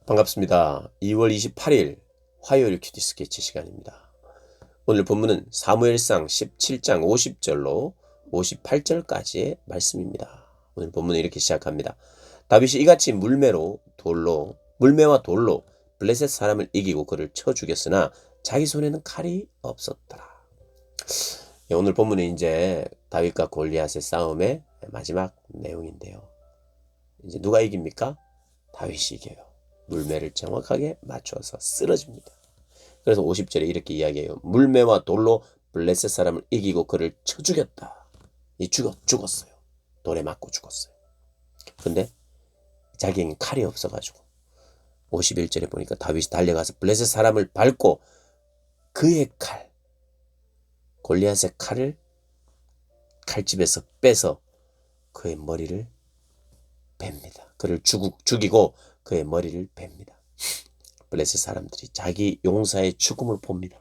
반갑습니다. 2월 28일 화요일 큐티 스케치 시간입니다. 오늘 본문은 사무엘상 17장 50절로 58절까지의 말씀입니다. 오늘 본문은 이렇게 시작합니다. 다윗이 이같이 물매와 돌로 블레셋 사람을 이기고 그를 쳐 죽였으나 자기 손에는 칼이 없었더라. 오늘 본문은 이제 다윗과 골리앗의 싸움의 마지막 내용인데요. 이제 누가 이깁니까? 다윗이 이겨요. 물매를 정확하게 맞춰서 쓰러집니다. 그래서 50절에 이렇게 이야기해요. 물매와 돌로 블레셋 사람을 이기고 그를 쳐 죽였다. 죽었어요. 돌에 맞고 죽었어요. 근데 자기에겐 칼이 없어가지고 51절에 보니까 다윗이 달려가서 블레셋 사람을 밟고 그의 골리앗의 칼을 칼집에서 빼서 그의 머리를 뺍니다. 그를 죽이고 그의 머리를 뺍니다. 블레셋 사람들이 자기 용사의 죽음을 봅니다.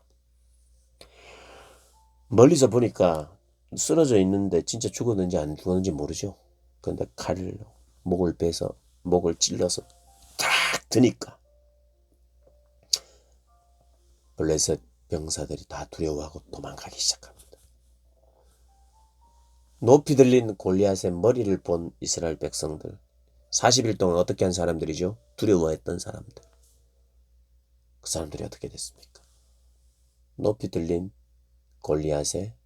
멀리서 보니까 쓰러져 있는데 진짜 죽었는지 안 죽었는지 모르죠. 그런데 칼을 목을 빼서 목을 찔러서 탁 드니까 블레셋 병사들이 다 두려워하고 도망가기 시작합니다. 높이 들린 골리앗의 머리를 본 이스라엘 백성들, 40일 동안 어떻게 한 사람들이죠? 두려워했던 사람들. 그 사람들이 어떻게 됐습니까? 높이 들린 골리앗의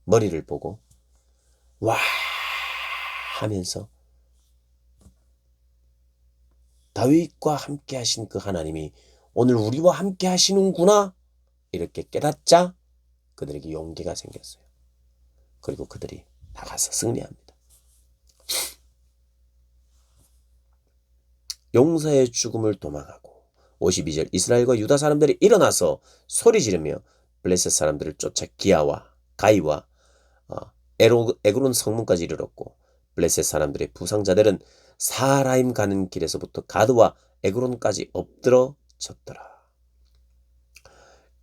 머리를 보고 와 하면서 다윗과 함께 하신 그 하나님이 오늘 우리와 함께 하시는구나 이렇게 깨닫자 그들에게 용기가 생겼어요. 그리고 그들이 나가서 승리합니다. 용사의 죽음을 도망하고 52절 이스라엘과 유다 사람들이 일어나서 소리 지르며 블레셋 사람들을 쫓아 가이와 에그론 성문까지 이르렀고 블레셋 사람들의 부상자들은 사라임 가는 길에서부터 가드와 에그론까지 엎드러졌더라.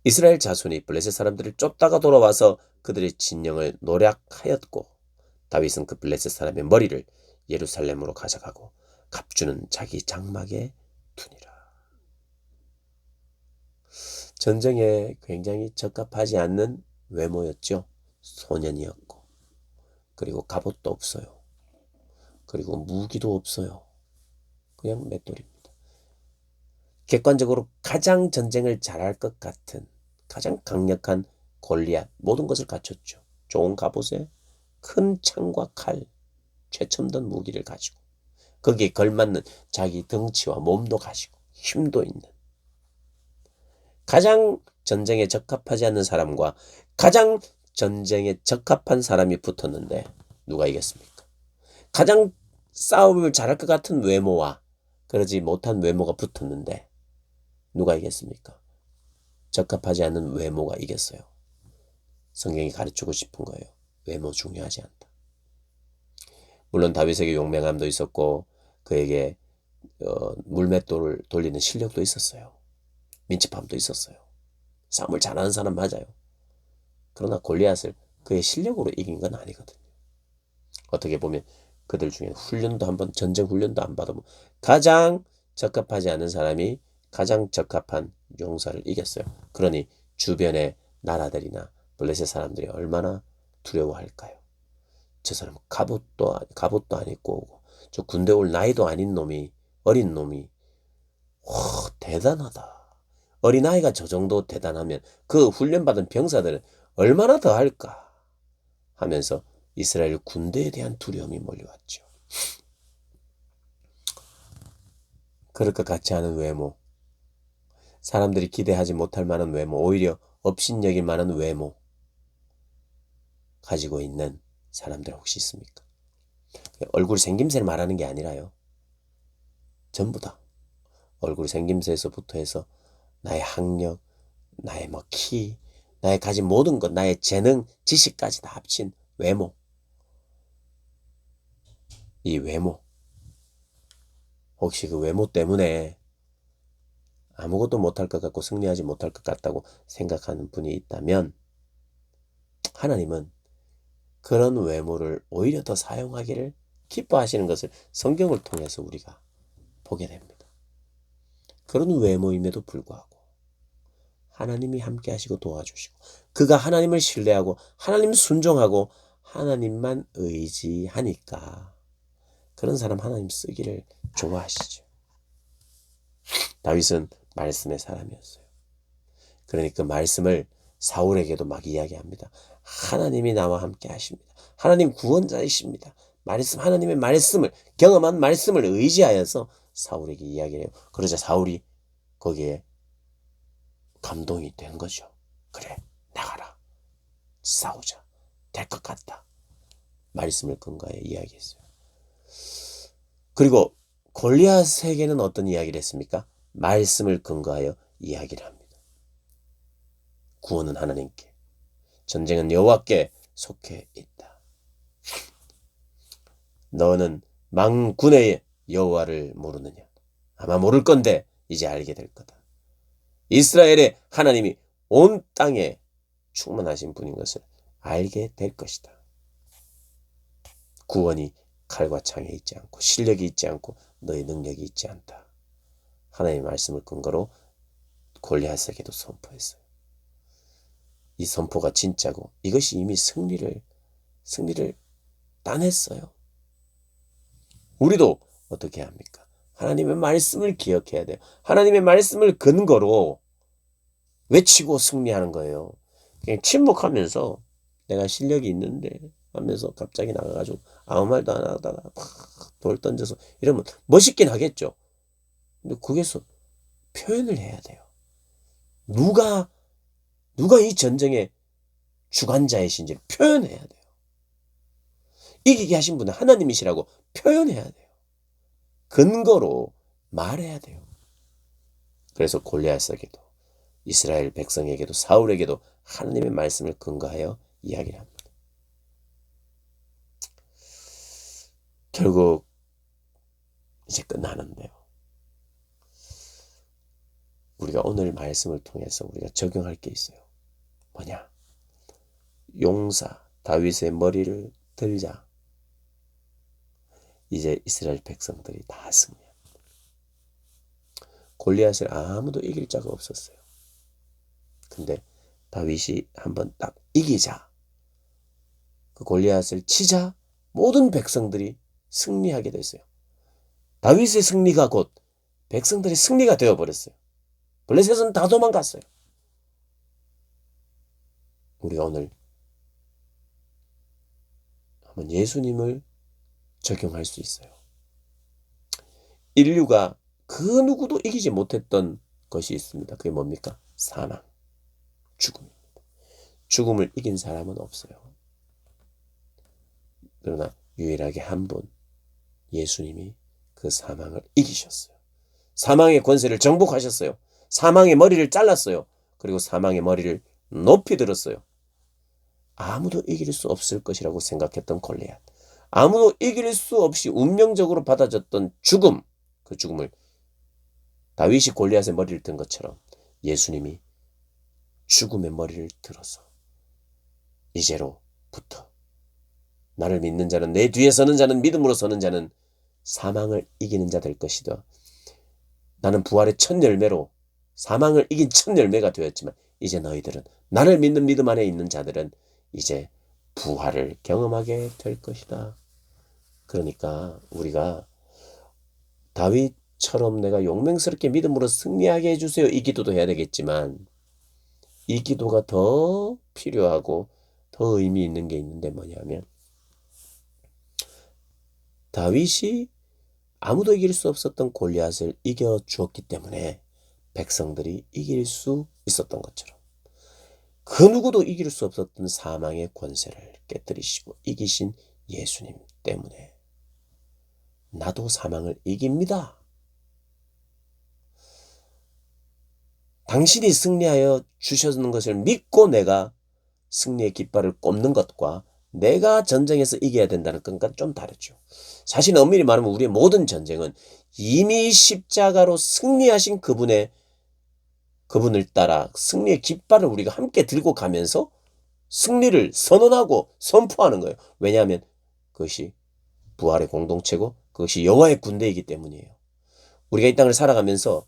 이스라엘 자손이 블레셋 사람들을 쫓다가 돌아와서 그들의 진영을 노략하였고 다윗은 그 블레셋 사람의 머리를 예루살렘으로 가져가고 갑주는 자기 장막에 두니라. 전쟁에 굉장히 적합하지 않는 외모였죠. 소년이었고 그리고 갑옷도 없어요. 그리고 무기도 없어요. 그냥 맷돌입니다. 객관적으로 가장 전쟁을 잘할 것 같은 가장 강력한 골리앗 모든 것을 갖췄죠. 좋은 갑옷에 큰 창과 칼, 최첨단 무기를 가지고 거기에 걸맞는 자기 덩치와 몸도 가지고 힘도 있는 가장 전쟁에 적합하지 않는 사람과 가장 전쟁에 적합한 사람이 붙었는데 누가 이겼습니까? 가장 싸움을 잘할 것 같은 외모와 그러지 못한 외모가 붙었는데 누가 이겼습니까? 적합하지 않은 외모가 이겼어요. 성경이 가르치고 싶은 거예요. 외모 중요하지 않다. 물론 다윗에게 용맹함도 있었고 그에게 물맷돌을 돌리는 실력도 있었어요. 민첩함도 있었어요. 싸움을 잘하는 사람 맞아요. 그러나 골리앗을 그의 실력으로 이긴 건 아니거든요. 어떻게 보면 그들 중에 전쟁 훈련도 안 받아본 가장 적합하지 않은 사람이 가장 적합한 용사를 이겼어요. 그러니 주변의 나라들이나 블레셋 사람들이 얼마나 두려워할까요? 저 사람은 갑옷도 안 입고 오고 저 군대 올 나이도 아닌 어린 놈이 대단하다. 어린아이가 저 정도 대단하면 그 훈련받은 병사들은 얼마나 더 할까 하면서 이스라엘 군대에 대한 두려움이 몰려왔죠. 그럴 것 같지 않은 외모, 사람들이 기대하지 못할 만한 외모, 오히려 업신여길 만한 외모 가지고 있는 사람들 혹시 있습니까? 얼굴 생김새를 말하는 게 아니라요. 전부 다 얼굴 생김새에서부터 해서 나의 학력, 나의 키, 나의 가진 모든 것, 나의 재능, 지식까지 다 합친 외모. 이 외모. 혹시 그 외모 때문에 아무것도 못할 것 같고 승리하지 못할 것 같다고 생각하는 분이 있다면 하나님은 그런 외모를 오히려 더 사용하기를 기뻐하시는 것을 성경을 통해서 우리가 보게 됩니다. 그런 외모임에도 불구하고 하나님이 함께 하시고 도와주시고 그가 하나님을 신뢰하고 하나님 순종하고 하나님만 의지하니까 그런 사람 하나님 쓰기를 좋아하시죠. 다윗은 말씀의 사람이었어요. 그러니 그 말씀을 사울에게도 막 이야기합니다. 하나님이 나와 함께 하십니다. 하나님 구원자이십니다. 하나님의 말씀을 경험한 말씀을 의지하여서 사울에게 이야기를 해요. 그러자 사울이 거기에 감동이 된 거죠. 그래, 나가라. 싸우자. 될 것 같다. 말씀을 근거하여 이야기했어요. 그리고 골리앗에게는 어떤 이야기를 했습니까? 말씀을 근거하여 이야기를 합니다. 구원은 하나님께, 전쟁은 여호와께 속해 있다. 너는 망군의 여호와를 모르느냐? 아마 모를 건데 이제 알게 될 거다. 이스라엘의 하나님이 온 땅에 충만하신 분인 것을 알게 될 것이다. 구원이 칼과 창에 있지 않고 실력이 있지 않고 너의 능력이 있지 않다. 하나님의 말씀을 근거로 골리앗에게도 선포했어요. 이 선포가 진짜고 이것이 이미 승리를 따냈어요. 우리도 어떻게 합니까? 하나님의 말씀을 기억해야 돼요. 하나님의 말씀을 근거로 외치고 승리하는 거예요. 그냥 침묵하면서 내가 실력이 있는데 하면서 갑자기 나가가지고 아무 말도 안 하다가 막 돌 던져서 이러면 멋있긴 하겠죠. 근데 거기서 표현을 해야 돼요. 누가 이 전쟁의 주관자이신지 표현해야 돼요. 이기게 하신 분은 하나님이시라고 표현해야 돼요. 근거로 말해야 돼요. 그래서 골리앗에게도 이스라엘 백성에게도 사울에게도 하나님의 말씀을 근거하여 이야기를 합니다. 결국 이제 끝나는데요. 우리가 오늘 말씀을 통해서 우리가 적용할 게 있어요. 뭐냐? 용사 다윗의 머리를 들자. 이제 이스라엘 백성들이 다 승리합니다. 골리앗을 아무도 이길 자가 없었어요. 근데 다윗이 한번 딱 이기자. 그 골리앗을 치자 모든 백성들이 승리하게 됐어요. 다윗의 승리가 곧 백성들의 승리가 되어버렸어요. 블레셋은 다 도망갔어요. 우리가 오늘 한번 예수님을 적용할 수 있어요. 인류가 그 누구도 이기지 못했던 것이 있습니다. 그게 뭡니까? 사망, 죽음입니다. 죽음을 이긴 사람은 없어요. 그러나 유일하게 한 분, 예수님이 그 사망을 이기셨어요. 사망의 권세를 정복하셨어요. 사망의 머리를 잘랐어요. 그리고 사망의 머리를 높이 들었어요. 아무도 이길 수 없을 것이라고 생각했던 골리앗, 아무도 이길 수 없이 운명적으로 받아졌던 죽음, 그 죽음을 다윗이 골리앗의 머리를 든 것처럼 예수님이 죽음의 머리를 들어서 이제로부터 나를 믿는 자는, 내 뒤에 서는 자는, 믿음으로 서는 자는 사망을 이기는 자 될 것이다. 나는 부활의 첫 열매로 사망을 이긴 첫 열매가 되었지만 이제 너희들은, 나를 믿는 믿음 안에 있는 자들은 이제 부활을 경험하게 될 것이다. 그러니까 우리가 다윗처럼 내가 용맹스럽게 믿음으로 승리하게 해주세요, 이 기도도 해야 되겠지만 이 기도가 더 필요하고 더 의미 있는 게 있는데 뭐냐면, 다윗이 아무도 이길 수 없었던 골리앗을 이겨주었기 때문에 백성들이 이길 수 있었던 것처럼 그 누구도 이길 수 없었던 사망의 권세를 깨뜨리시고 이기신 예수님 때문에 나도 사망을 이깁니다. 당신이 승리하여 주셨는 것을 믿고 내가 승리의 깃발을 꼽는 것과 내가 전쟁에서 이겨야 된다는 것과 좀 다르죠. 사실 엄밀히 말하면 우리의 모든 전쟁은 이미 십자가로 승리하신 그분을 따라 승리의 깃발을 우리가 함께 들고 가면서 승리를 선언하고 선포하는 거예요. 왜냐하면 그것이 부활의 공동체고 그것이 여호와의 군대이기 때문이에요. 우리가 이 땅을 살아가면서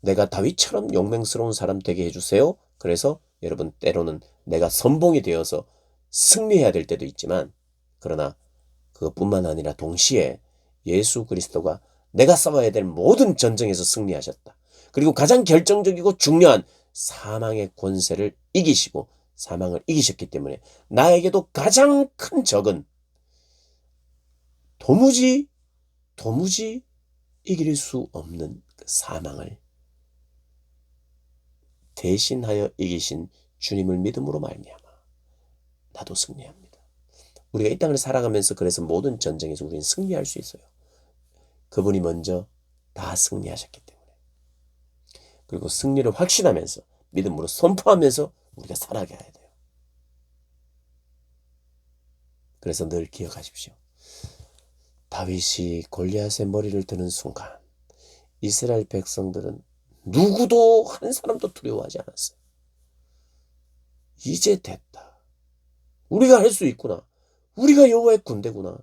내가 다윗처럼 용맹스러운 사람 되게 해주세요. 그래서 여러분 때로는 내가 선봉이 되어서 승리해야 될 때도 있지만 그러나 그것뿐만 아니라 동시에 예수 그리스도가 내가 싸워야 될 모든 전쟁에서 승리하셨다. 그리고 가장 결정적이고 중요한 사망의 권세를 이기시고 사망을 이기셨기 때문에 나에게도 가장 큰 적은 도무지 이길 수 없는 그 사망을 대신하여 이기신 주님을 믿음으로 말미암아 나도 승리합니다. 우리가 이 땅을 살아가면서 그래서 모든 전쟁에서 우리는 승리할 수 있어요. 그분이 먼저 다 승리하셨기 때문에. 그리고 승리를 확신하면서 믿음으로 선포하면서 우리가 살아가야 돼요. 그래서 늘 기억하십시오. 다윗이 골리앗의 머리를 드는 순간 이스라엘 백성들은 누구도 한 사람도 두려워하지 않았어요. 이제 됐다. 우리가 할 수 있구나. 우리가 여호와의 군대구나.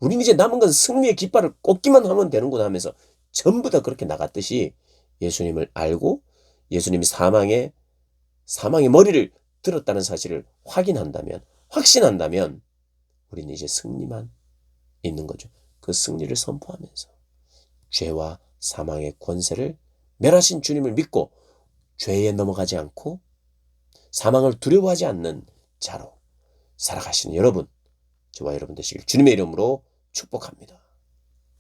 우린 이제 남은 건 승리의 깃발을 꽂기만 하면 되는구나 하면서 전부 다 그렇게 나갔듯이 예수님을 알고 예수님이 사망의 머리를 들었다는 사실을 확신한다면 우리는 이제 승리만 있는 거죠. 그 승리를 선포하면서 죄와 사망의 권세를 멸하신 주님을 믿고 죄에 넘어가지 않고 사망을 두려워하지 않는 자로 살아가시는 여러분, 저와 여러분 되시길 주님의 이름으로 축복합니다.